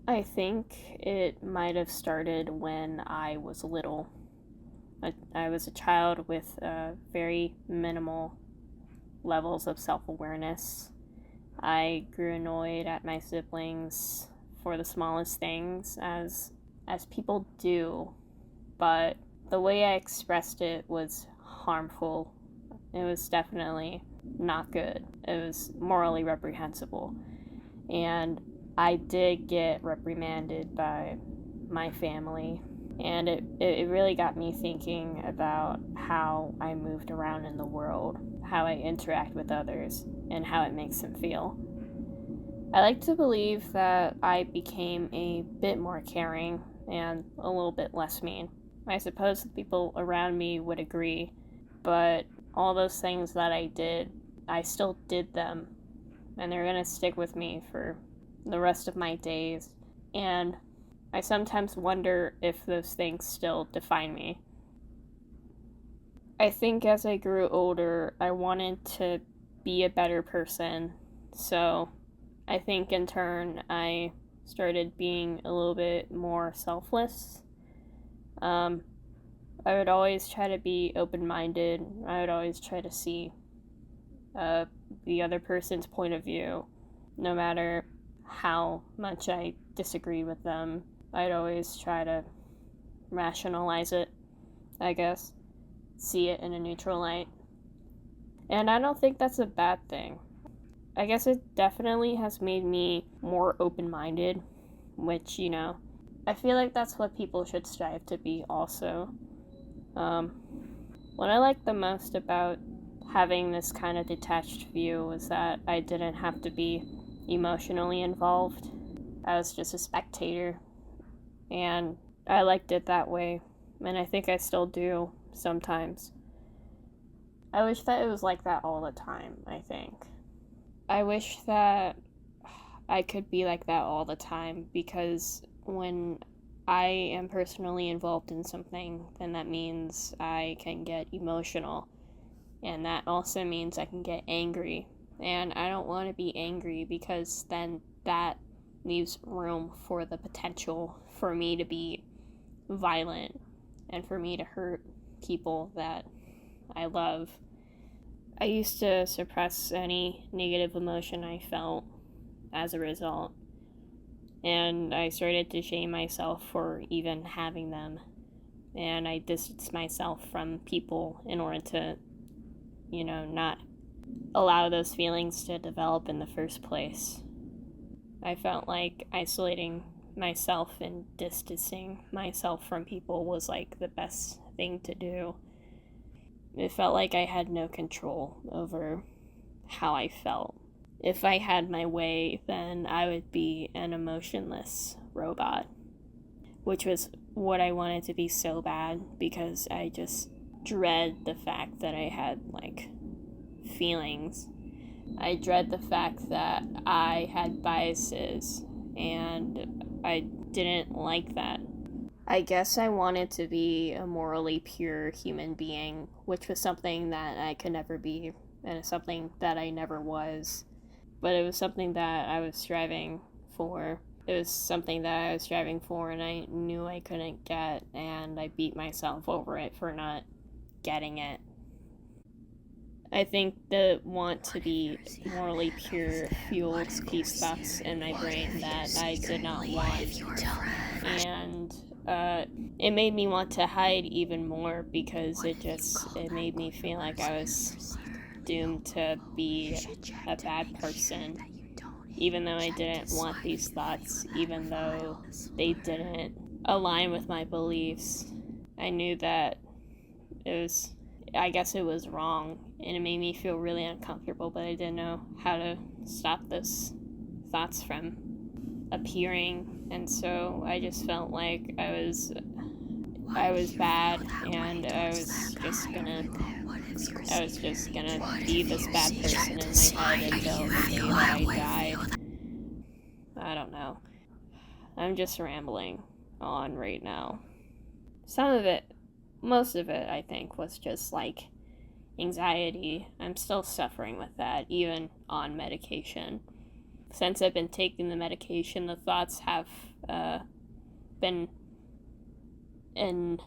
I think it might have started when I was little. I was a child with very minimal levels of self awareness. I grew annoyed at my siblings for the smallest things, as people do, but the way I expressed it was harmful. It was definitely not good. It was morally reprehensible. And I did get reprimanded by my family. And it really got me thinking about how I moved around in the world, how I interact with others, and how it makes them feel. I like to believe that I became a bit more caring and a little bit less mean. I suppose the people around me would agree, but all those things that I did, I still did them, and they're gonna stick with me for the rest of my days. And I sometimes wonder if those things still define me. I think as I grew older, I wanted to be a better person, so I think in turn I started being a little bit more selfless. Um, I would always try to be open minded. I would always try to see uh, the other person's point of view, no matter how much I disagree with them. I'd always try to rationalize it, I guess, see it in a neutral light. And I don't think that's a bad thing. I guess it definitely has made me more open minded, which, I feel like that's what people should strive to be also. Um, what I like the most about having this kind of detached view was that I didn't have to be emotionally involved. I was just a spectator, and I liked it that way, and I think I still do sometimes. I wish that it was like that all the time, I think. I wish that I could be like that all the time because when I am personally involved in something, then that means I can get emotional. And that also means I can get angry. And I don't want to be angry because then that leaves room for the potential for me to be violent and for me to hurt people that I love. I used to suppress any negative emotion I felt as a result, and I started to shame myself for even having them. And I distanced myself from people in order to, not allow those feelings to develop in the first place. I felt like isolating myself and distancing myself from people was like the best thing to do. It felt like I had no control over how I felt. If I had my way, then I would be an emotionless robot, which was what I wanted to be so bad because I just dread the fact that I had feelings. I dread the fact that I had biases, and I didn't like that. I guess I wanted to be a morally pure human being, which was something that I could never be, and it's something that I never was. But it was something that I was striving for. It was something that I was striving for, and I knew I couldn't get, and I beat myself over it for not getting it. I think the want to be morally pure fueled these thoughts in my brain that I did not want. And it made me want to hide even more because it made me feel like I was doomed to be a bad person, even though I didn't want these thoughts, even though they didn't align with my beliefs. I knew that I guess it was wrong, and it made me feel really uncomfortable, but I didn't know how to stop those thoughts from appearing, and so I just felt like I was bad, and I was just gonna be this bad person in my head until the day that I died. I don't know. I'm just rambling on right now. Some of it, most of it, I think, was just anxiety. I'm still suffering with that, even on medication. since I've been taking the medication, the thoughts have been in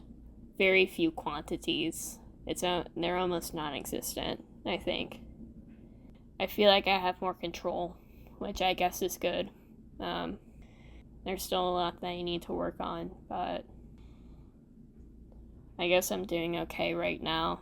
very few quantities. They're almost non-existent, I think. I feel like I have more control, which I guess is good. There's still a lot that I need to work on, but I guess I'm doing okay right now.